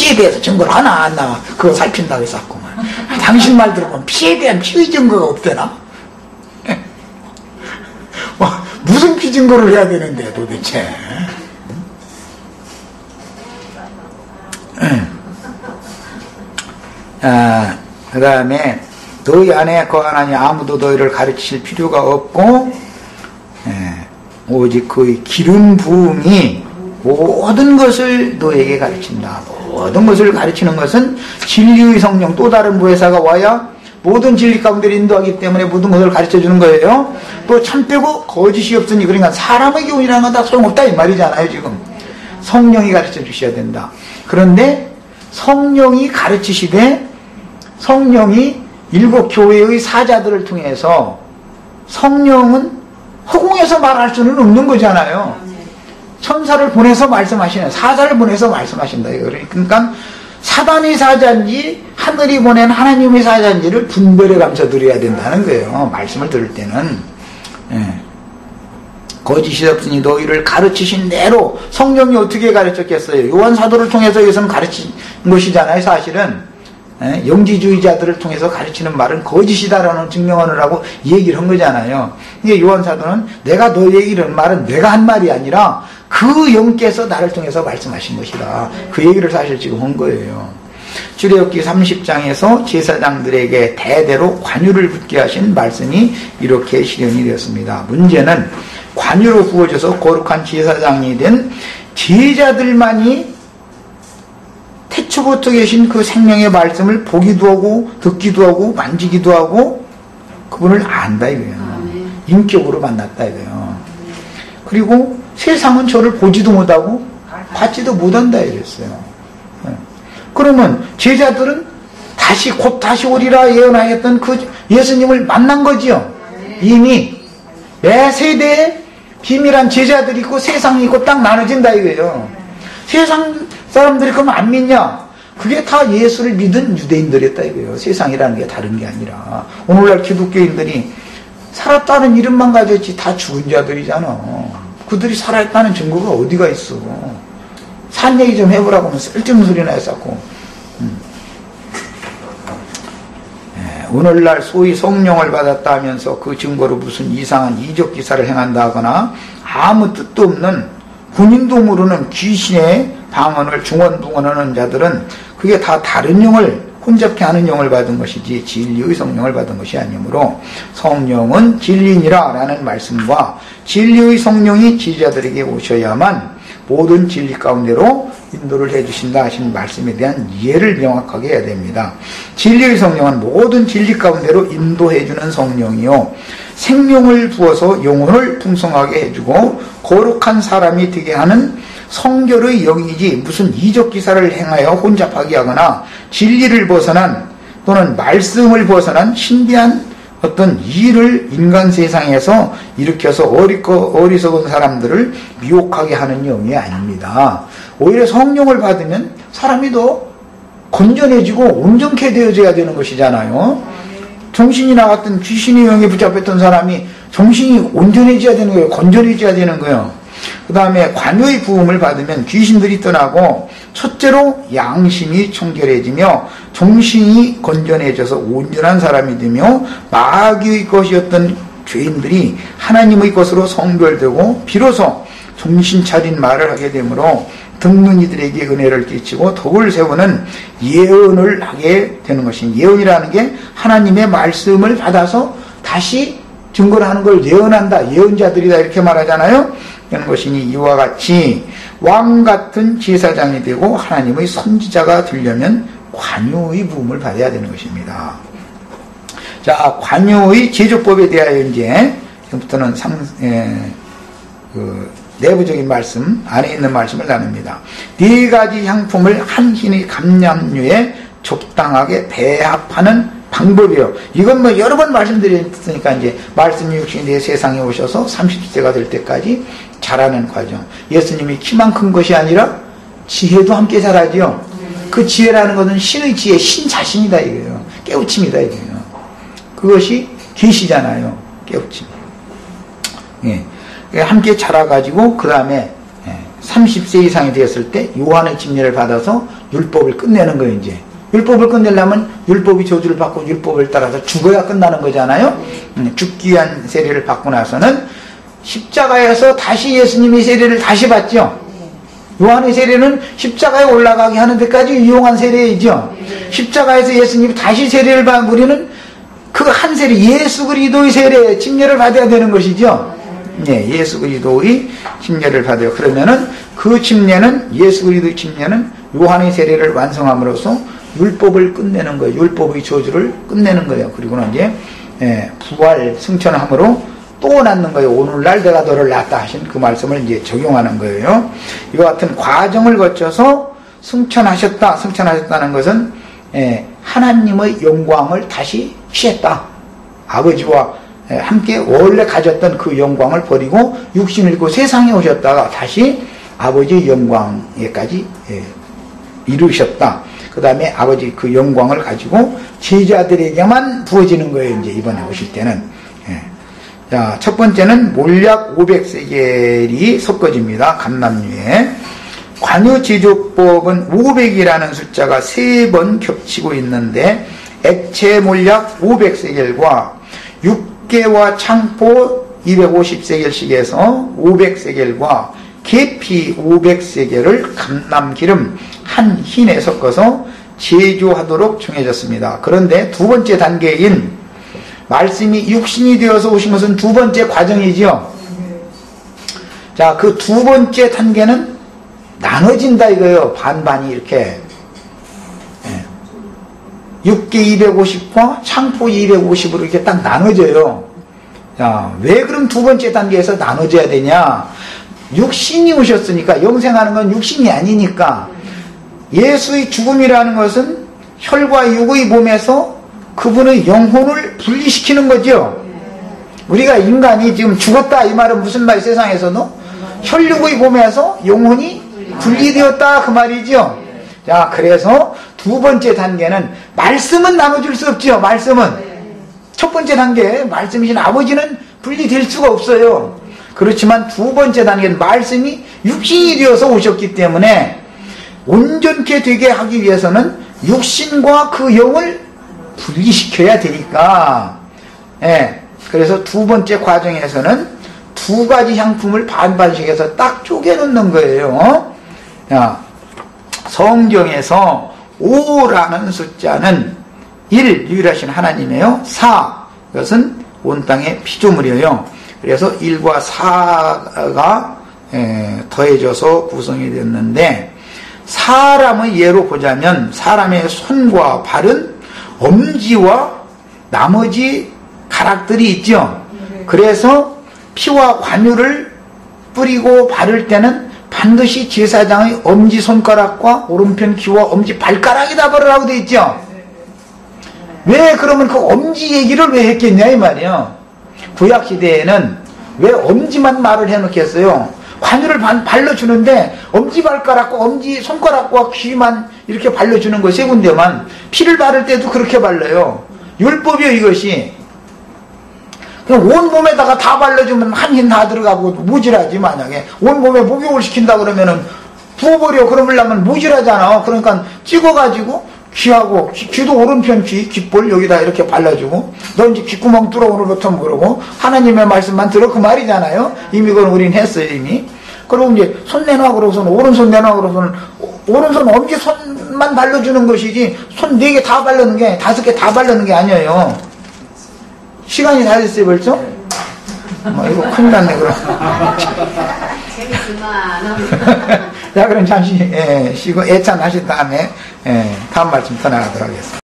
피에 대해서 증거를 하나 안 나와. 그거 살핀다고 했었구만. 당신 말 들어보면 피에 대한 피의 증거가 없대나? 무슨 피 증거를 해야 되는데 도대체. 그 다음에 너희 안에 거하나니 아무도 너희를 가르칠 필요가 없고 오직 그의 기름 부음이 모든 것을 너에게 가르친다. 모든 것을 가르치는 것은 진리의 성령, 또 다른 보혜사가 와야 모든 진리 가운데 인도하기 때문에 모든 것을 가르쳐주는 거예요. 또 참 빼고 거짓이 없으니, 그러니까 사람의 교훈이라는 건 다 소용없다 이 말이잖아요. 지금 성령이 가르쳐 주셔야 된다. 그런데 성령이 가르치시되 성령이 일곱 교회의 사자들을 통해서, 성령은 허공에서 말할 수는 없는 거잖아요. 천사를 보내서 말씀하시는, 사자를 보내서 말씀하신다. 그러니까 사단의 사자인지 하늘이 보낸 하나님의 사자인지를 분별해 감춰 드려야 된다는 거예요. 말씀을 들을 때는. 거짓이 없으니 너희를 가르치신 대로. 성령이 어떻게 가르쳤겠어요? 요한 사도를 통해서 여기서는 가르친 것이잖아요. 사실은 영지주의자들을 통해서 가르치는 말은 거짓이다라는 증명하느라고 얘기를 한 거잖아요. 이게 요한 사도는 내가 너에게 이런 말은 내가 한 말이 아니라 그 영께서 나를 통해서 말씀하신 것이다. 그 얘기를 사실 지금 한 거예요. 출애굽기 30장에서 제사장들에게 대대로 관유를 붙게 하신 말씀이 이렇게 실현이 되었습니다. 문제는 관유로 부어져서 거룩한 제사장이 된 제자들만이 태초부터 계신 그 생명의 말씀을 보기도 하고 듣기도 하고 만지기도 하고 그분을 안다 이거예요. 인격으로 만났다 이거예요. 그리고 세상은 저를 보지도 못하고 받지도 못한다 이랬어요. 그러면 제자들은 곧 다시 오리라 예언하였던 그 예수님을 만난 거지요. 이미 매 세대에 비밀한 제자들이 있고 세상이 있고 딱 나눠진다 이거예요. 세상 사람들이 그러면 안 믿냐? 그게 다 예수를 믿은 유대인들이었다 이거예요. 세상이라는 게 다른 게 아니라. 오늘날 기독교인들이 살았다는 이름만 가졌지 다 죽은 자들이잖아. 그들이 살아있다는 증거가 어디가 있어. 산 얘기 좀 해보라고 하면 쓸데없는 소리나 했었고. 오늘날 소위 성령을 받았다 하면서 그 증거로 무슨 이상한 이적 기사를 행한다 하거나 아무 뜻도 없는 군인도 모르는 귀신의 방언을 중언부언하는 자들은 그게 다 다른 영을 혼잡케 하는 영을 받은 것이지 진리의 성령을 받은 것이 아니므로 성령은 진리니라 라는 말씀과 진리의 성령이 지지자들에게 오셔야만 모든 진리 가운데로 인도를 해주신다 하신 말씀에 대한 이해를 명확하게 해야 됩니다. 진리의 성령은 모든 진리 가운데로 인도해주는 성령이요 생명을 부어서 영혼을 풍성하게 해주고 거룩한 사람이 되게 하는 성결의 영이지 무슨 이적 기사를 행하여 혼잡하게 하거나 진리를 벗어난 또는 말씀을 벗어난 신비한 어떤 일을 인간 세상에서 일으켜서 어리석은 사람들을 미혹하게 하는 영이 아닙니다. 오히려 성령을 받으면 사람이 더 건전해지고 온전케 되어져야 되는 것이잖아요. 정신이 나갔던 귀신의 영에 붙잡혔던 사람이 정신이 온전해져야 되는 거예요. 건전해져야 되는 거예요. 그 다음에 관유의 부음을 받으면 귀신들이 떠나고 첫째로 양심이 청결해지며 정신이 건전해져서 온전한 사람이 되며 마귀의 것이었던 죄인들이 하나님의 것으로 성별되고 비로소 정신 차린 말을 하게 되므로 듣는 이들에게 은혜를 끼치고 덕을 세우는 예언을 하게 되는 것입니다. 예언이라는 게 하나님의 말씀을 받아서 다시 증거를 하는 걸 예언한다. 예언자들이다 이렇게 말하잖아요. 그런 것이니 이와 같이 왕같은 제사장이 되고 하나님의 선지자가 되려면 관유의 부음을 받아야 되는 것입니다. 자, 관유의 제조법에 대하여 이제 지금부터는 내부적인 말씀, 안에 있는 말씀을 나눕니다. 네 가지 향품을 한 hin의 감량류에 적당하게 배합하는 방법이요. 이건 뭐 여러 번 말씀드렸으니까 이제 말씀이 육신이 내 세상에 오셔서 30세가 될 때까지 자라는 과정. 예수님이 키만 큰 것이 아니라 지혜도 함께 자라지요. 그 지혜라는 것은 신의 지혜, 신 자신이다 이거예요. 깨우침이다 이거예요. 그것이 계시잖아요. 깨우침. 예. 함께 자라가지고 그 다음에 30세 이상이 되었을 때 요한의 침례를 받아서 율법을 끝내는 거예요. 이제 율법을 끝내려면 율법이 저주를 받고 율법을 따라서 죽어야 끝나는 거잖아요. 죽기 위한 세례를 받고 나서는 십자가에서 다시 예수님이 세례를 다시 받죠. 요한의 세례는 십자가에 올라가게 하는 데까지 유용한 세례이죠. 십자가에서 예수님이 다시 세례를 받은 우리는 그 한 세례, 예수 그리스도의 세례, 침례를 받아야 되는 것이죠. 네, 예수 그리스도의 침례를 받아요. 그러면은 그 침례는, 예수 그리스도의 침례는 요한의 세례를 완성함으로써 율법을 끝내는 거예요. 율법의 저주를 끝내는 거예요. 그리고는 이제 부활 승천함으로 또 낳는 거예요. 오늘날 내가 너를 낳았다 하신 그 말씀을 이제 적용하는 거예요. 이와 같은 과정을 거쳐서 승천하셨다는 것은 하나님의 영광을 다시 취했다. 아버지와 함께 원래 가졌던 그 영광을 버리고 육신을 입고 세상에 오셨다가 다시 아버지의 영광에까지 이루셨다. 그 다음에 아버지 그 영광을 가지고 제자들에게만 부어지는 거예요. 이제 이번에 오실 때는. 자, 첫 번째는 몰약 500세겔이 섞어집니다. 감람류에. 관유제조법은 500이라는 숫자가 3번 겹치고 있는데 액체 몰약 500세겔과 육개와 창포 250세겔씩에서 500세겔과 계피 500세겔을 감람기름 한 흰에 섞어서 제조하도록 정해졌습니다. 그런데 두 번째 단계인 말씀이 육신이 되어서 오신 것은 두 번째 과정이지요. 자, 그 두 번째 단계는 나눠진다 이거예요. 반반이 이렇게. 육개 250과 창포 250으로 이렇게 딱 나눠져요. 자, 왜 그럼 두 번째 단계에서 나눠져야 되냐? 육신이 오셨으니까, 영생하는 건 육신이 아니니까, 예수의 죽음이라는 것은 혈과 육의 몸에서 그분의 영혼을 분리시키는 거죠. 우리가 인간이 지금 죽었다 이 말은 무슨 말이 세상에서도? 혈육의 몸에서 영혼이 분리되었다 그 말이죠. 자, 그래서 두 번째 단계는 말씀은 나눠줄 수 없죠. 말씀은 첫 번째 단계 말씀이신 아버지는 분리될 수가 없어요. 그렇지만 두 번째 단계는 말씀이 육신이 되어서 오셨기 때문에 온전케 되게 하기 위해서는 육신과 그 영을 분리시켜야 되니까, 그래서 두 번째 과정에서는 두 가지 향품을 반반씩 해서 딱 쪼개놓는 거예요. 성경에서 5라는 숫자는 1, 유일하신 하나님이에요. 4, 이것은 온 땅의 피조물이에요. 그래서 1과 4가 더해져서 구성이 됐는데, 사람의 예로 보자면 사람의 손과 발은 엄지와 나머지 가락들이 있죠. 그래서 피와 관유를 뿌리고 바를 때는 반드시 제사장의 엄지손가락과 오른편 귀와 엄지발가락에다 바르라고 되어 있죠. 왜 그러면 그 엄지 얘기를 왜 했겠냐 이 말이에요. 구약시대에는 왜 엄지만 말을 해놓겠어요. 관유를 발라주는데 엄지발가락과 엄지손가락과 귀만 이렇게 발라주는 거 세 군데만, 피를 바를 때도 그렇게 발라요. 율법이요 이것이. 그냥 온몸에다가 다 발라주면 한 힘 다 들어가고 모질하지. 만약에 온몸에 목욕을 시킨다 그러면은 부어버려. 그러려면 모질하잖아. 그러니까 찍어가지고 귀하고 귀도 오른편 귓볼 여기다 이렇게 발라주고, 너 이제 귓구멍 뚫어오르부터 모르고 하나님의 말씀만 들어 그 말이잖아요. 이미 그건 우린 했어요 이미. 그리고 이제 손 내놔 그러고서는 오른손 내놔 그러고서는 오른손 엄지손만 발라주는 것이지 손 4개 다 바르는 게, 5개 다 바르는 게 아니에요. 시간이 다 됐어요 벌써? 이거 큰일 났네 그럼. 재밌지만 자, 그럼 잠시 쉬고 애찬하신 다음에 다음 말씀 더 나가도록 하겠습니다.